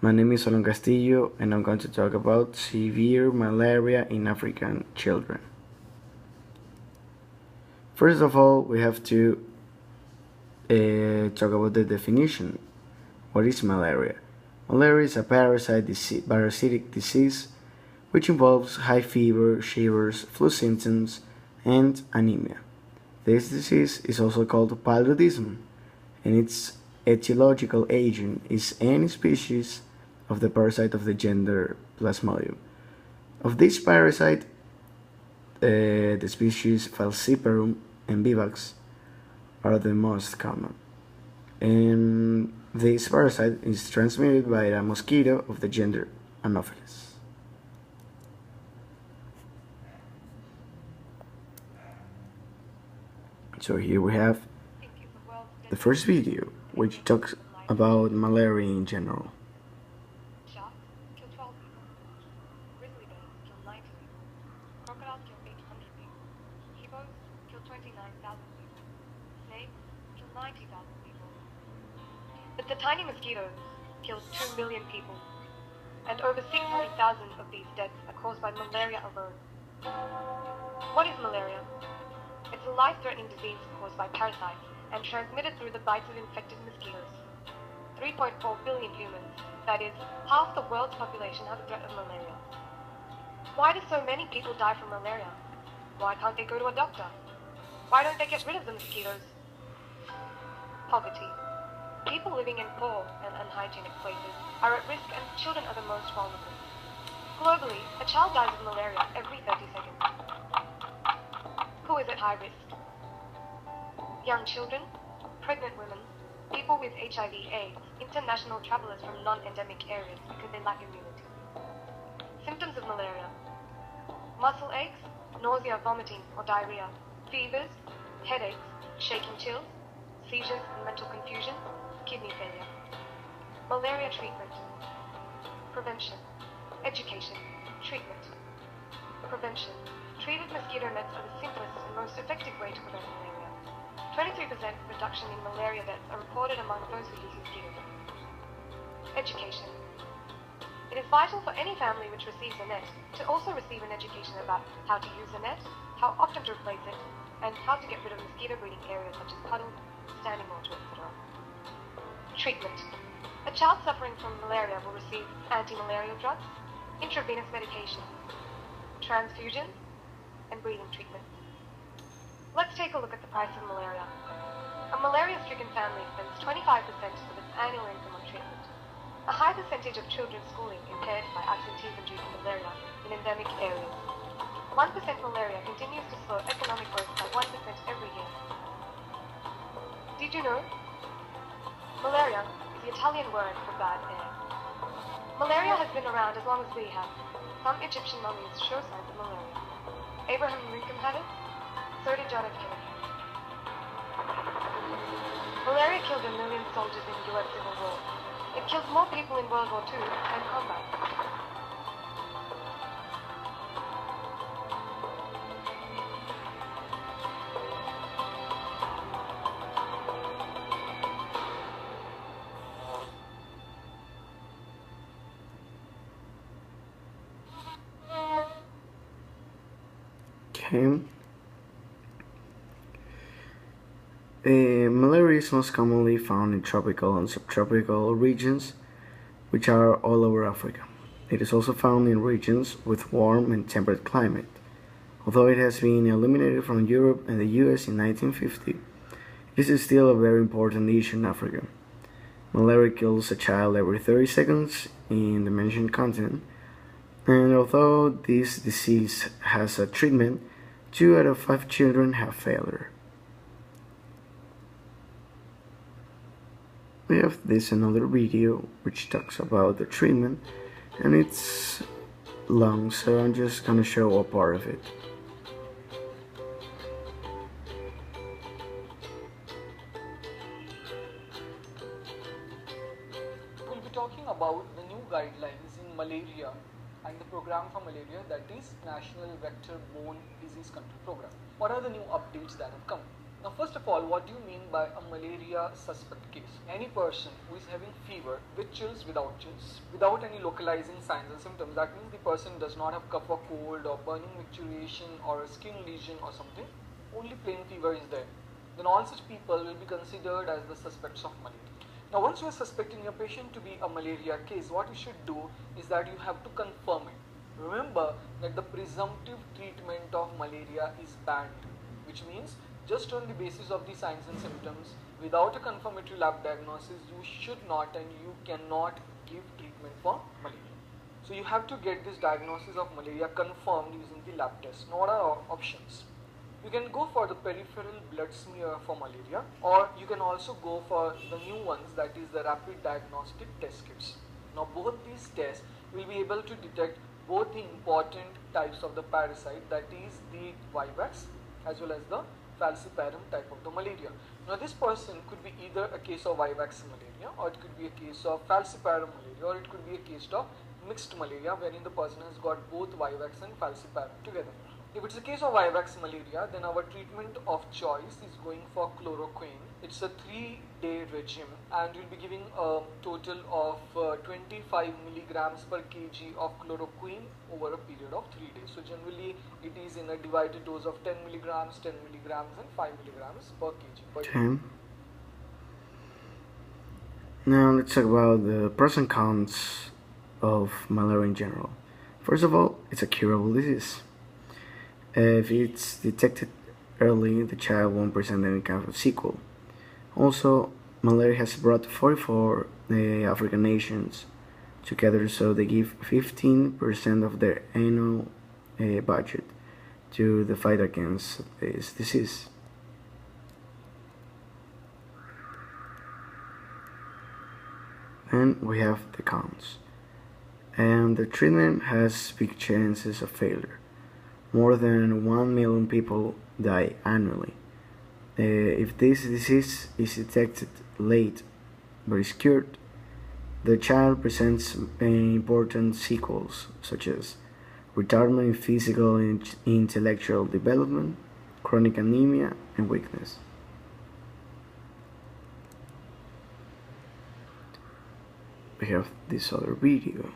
My name is Solon Castillo and I'm going to talk about severe malaria in African children. First of all, we have to talk about the definition. What is malaria? Malaria is a parasitic disease which involves high fever, shivers, flu symptoms, and anemia. This disease is also called paludism, and its etiological agent is any species of the parasite of the gender Plasmodium. Of this parasite, the species Falciparum and Vivax are the most common. And this parasite is transmitted by a mosquito of the gender Anopheles. So here we have the first video, which talks about malaria in general. Sharks kill 12 people. Grizzly bears kill 90 people. Crocodiles kill 800 people. Hippos kill 29,000 people. Snakes kill 90,000 people. But the tiny mosquitoes kill 2 million people. And over 600,000 of these deaths are caused by malaria alone. What is malaria? It's a life-threatening disease caused by parasites and transmitted through the bites of infected mosquitoes. 3.4 billion humans, that is, half the world's population, have a threat of malaria. Why do so many people die from malaria? Why can't they go to a doctor? Why don't they get rid of the mosquitoes? Poverty. People living in poor and unhygienic places are at risk, and children are the most vulnerable. Globally, a child dies of malaria every 30 seconds. Who is at high risk? Young children, pregnant women, people with HIV/AIDS, international travelers from non-endemic areas because they lack immunity. Symptoms of malaria: muscle aches, nausea, vomiting or diarrhea, fevers, headaches, shaking chills, seizures and mental confusion, kidney failure. Malaria treatment: prevention, education, treatment. Prevention: treated mosquito nets are the simplest and most effective way to prevent malaria. 23% reduction in malaria deaths are reported among those who use mosquito nets. Education. It is vital for any family which receives a net to also receive an education about how to use the net, how often to replace it, and how to get rid of mosquito breeding areas such as puddles, standing water, etc. Treatment. A child suffering from malaria will receive anti-malarial drugs, intravenous medication, transfusions, and breathing treatments. Let's take a look at the price of malaria. A malaria-stricken family spends 25% of its annual income on treatment. A high percentage of children's schooling impaired by absenteeism due to malaria in endemic areas. 1% malaria continues to slow economic growth by 1% every year. Did you know? Malaria is the Italian word for bad air. Malaria has been around as long as we have. Some Egyptian mummies show signs of malaria. Abraham Lincoln had it, so did John F. Kennedy. Malaria killed a million soldiers in the US Civil War. It killed more people in World War II than combat. Okay. Malaria is most commonly found in tropical and subtropical regions, which are all over Africa. It is also found in regions with warm and temperate climate. Although it has been eliminated from Europe and the US in 1950, this is still a very important issue in Africa. Malaria kills a child every 30 seconds in the mentioned continent, and although this disease has a treatment, 2 out of 5 children have failure. We have this another video which talks about the treatment, and it's long, so I'm just gonna show a part of it. We'll be talking about the new guidelines in malaria and the program for malaria, that is National Vector-Borne Disease Control Program. What are the new updates that have come? Now, first of all, what do you mean by a malaria suspect case? Any person who is having fever with chills, without any localizing signs and symptoms, that means the person does not have cough or cold or burning micturition or a skin lesion or something, only plain fever is there. Then all such people will be considered as the suspects of malaria. Now, once you are suspecting your patient to be a malaria case, what you should do is that you have to confirm it. Remember that the presumptive treatment of malaria is banned, which means just on the basis of the signs and symptoms, without a confirmatory lab diagnosis, you should not and you cannot give treatment for malaria. So you have to get this diagnosis of malaria confirmed using the lab test. Now what are our options? You can go for the peripheral blood smear for malaria, or you can also go for the new ones, that is the rapid diagnostic test kits. Now both these tests will be able to detect both the important types of the parasite, that is the vivax as well as the falciparum type of the malaria. Now this person could be either a case of vivax malaria, or it could be a case of falciparum malaria, or it could be a case of mixed malaria wherein the person has got both vivax and falciparum together. If it's a case of vivax malaria, then our treatment of choice is going for chloroquine. It's a 3-day regime and we'll be giving a total of 25 milligrams per kg of chloroquine over a period of 3 days. So generally it is in a divided dose of 10 milligrams, 10 milligrams and 5 milligrams per kg per day. Okay. Now let's talk about the pros and cons of malaria in general. First of all, it's a curable disease. If it's detected early, the child won't present any kind of sequel. Also, malaria has brought 44 African nations together, so they give 15% of their annual budget to the fight against this disease. And we have the cons. And the treatment has big chances of failure. More than 1 million people die annually. If this disease is detected late but is cured, the child presents important sequels such as retardation in physical and intellectual development, chronic anemia, and weakness. We have this other video.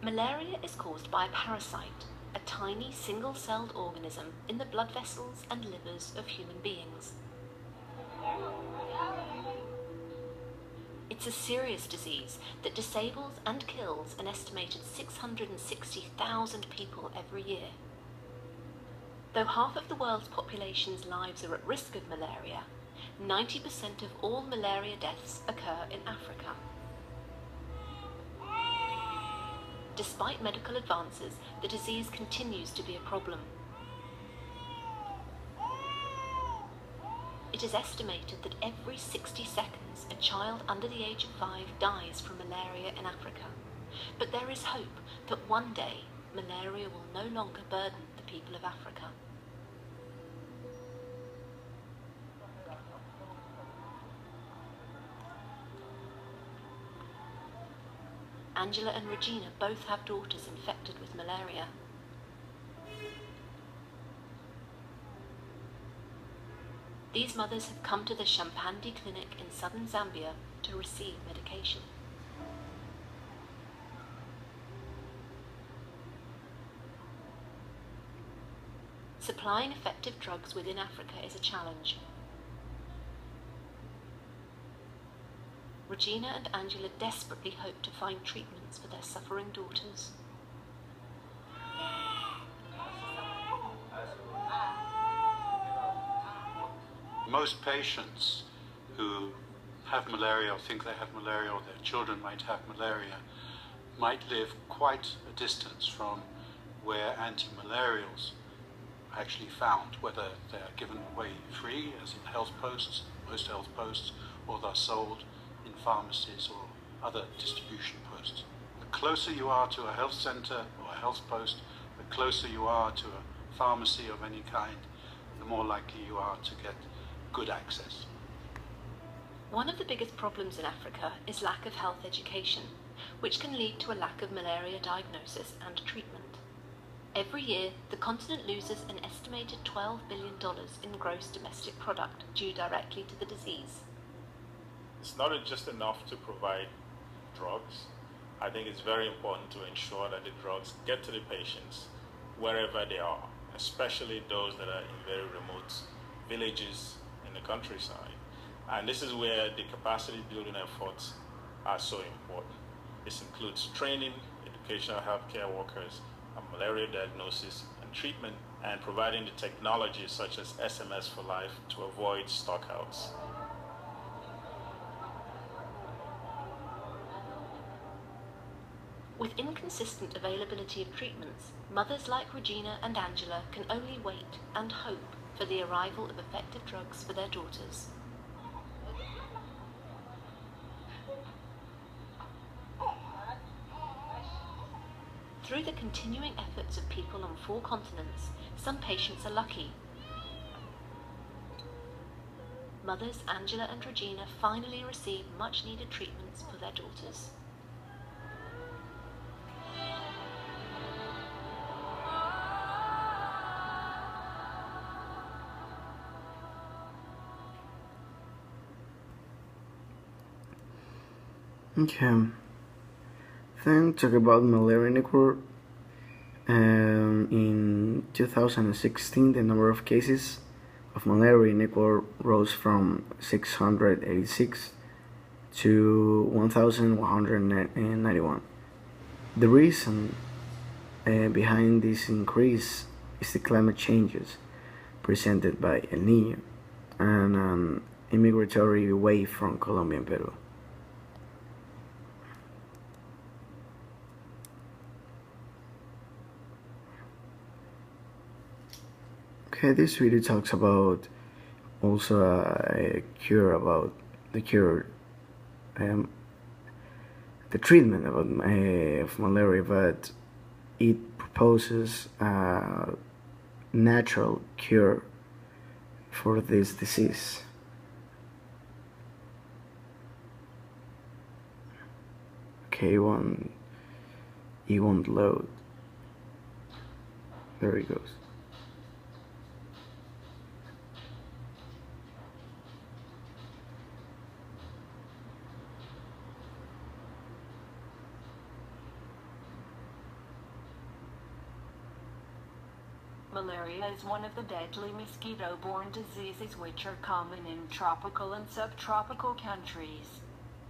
Malaria is caused by a parasite, a tiny single-celled organism in the blood vessels and livers of human beings. It's a serious disease that disables and kills an estimated 660,000 people every year. Though half of the world's population's lives are at risk of malaria, 90% of all malaria deaths occur in Africa. Despite medical advances, the disease continues to be a problem. It is estimated that every 60 seconds a child under the age of 5 dies from malaria in Africa. But there is hope that one day malaria will no longer burden the people of Africa. Angela and Regina both have daughters infected with malaria. These mothers have come to the Shampandi clinic in southern Zambia to receive medication. Supplying effective drugs within Africa is a challenge. Regina and Angela desperately hope to find treatments for their suffering daughters. Most patients who have malaria or think they have malaria or their children might have malaria might live quite a distance from where anti-malarials are actually found, whether they are given away free as in health posts, most health posts, or they're sold in pharmacies or other distribution posts. The closer you are to a health center or a health post, the closer you are to a pharmacy of any kind, the more likely you are to get good access. One of the biggest problems in Africa is lack of health education, which can lead to a lack of malaria diagnosis and treatment. Every year, the continent loses an estimated $12 billion in gross domestic product due directly to the disease. It's not just enough to provide drugs. I think it's very important to ensure that the drugs get to the patients wherever they are, especially those that are in very remote villages in the countryside. And this is where the capacity building efforts are so important. This includes training educational healthcare workers on malaria diagnosis and treatment, and providing the technology such as SMS for life to avoid stockouts. With inconsistent availability of treatments, mothers like Regina and Angela can only wait and hope for the arrival of effective drugs for their daughters. Through the continuing efforts of people on 4 continents, some patients are lucky. Mothers Angela and Regina finally receive much-needed treatments for their daughters. Okay. Then talk about malaria in Ecuador. In 2016, the number of cases of malaria in Ecuador rose from 686 to 1,191. The reason behind this increase is the climate changes presented by El Niño and an immigratory wave from Colombia and Peru. Okay, this video talks about also a cure, about the treatment of malaria, but it proposes a natural cure for this disease. Okay, it won't load. There it goes. Malaria is one of the deadly mosquito-borne diseases which are common in tropical and subtropical countries.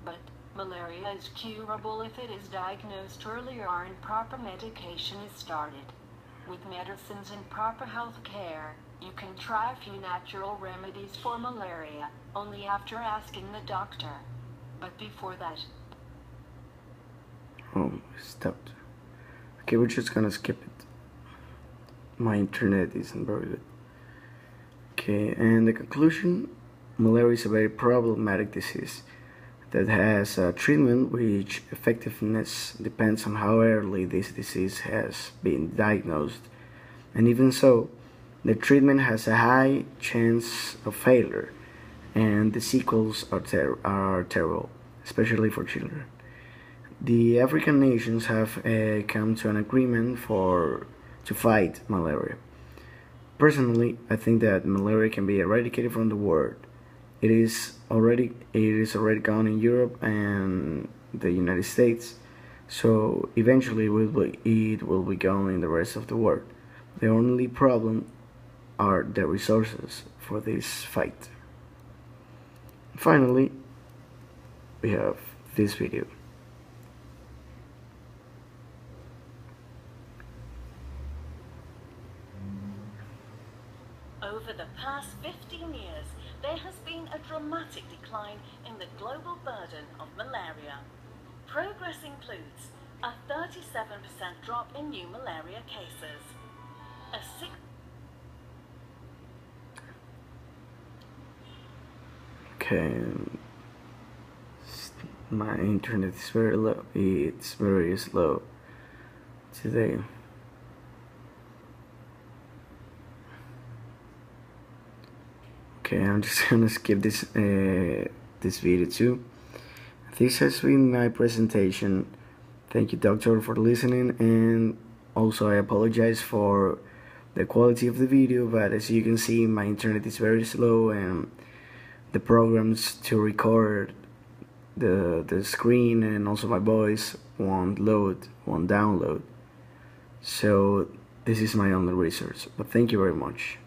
But malaria is curable if it is diagnosed earlier and proper medication is started. With medicines and proper health care, you can try a few natural remedies for malaria, only after asking the doctor. But before that... Oh, stopped. Okay, we're just gonna skip it. My internet isn't very good. Okay, and the conclusion: malaria is a very problematic disease that has a treatment which effectiveness depends on how early this disease has been diagnosed, and even so, the treatment has a high chance of failure, and the sequels are terrible, especially for children. The African nations have come to an agreement to fight malaria. Personally, I think that malaria can be eradicated from the world. It is already gone in Europe and the United States, so eventually it will be gone in the rest of the world. The only problem are the resources for this fight. Finally, we have this video. Over the past 15 years, there has been a dramatic decline in the global burden of malaria. Progress includes a 37% drop in new malaria cases, a Okay, my internet is very low. It's very slow today. Okay, I'm just gonna skip this this video too. This has been my presentation. Thank you, doctor, for listening, and also I apologize for the quality of the video, but as you can see, my internet is very slow and the programs to record the screen and also my voice won't download. So this is my only resource, but thank you very much.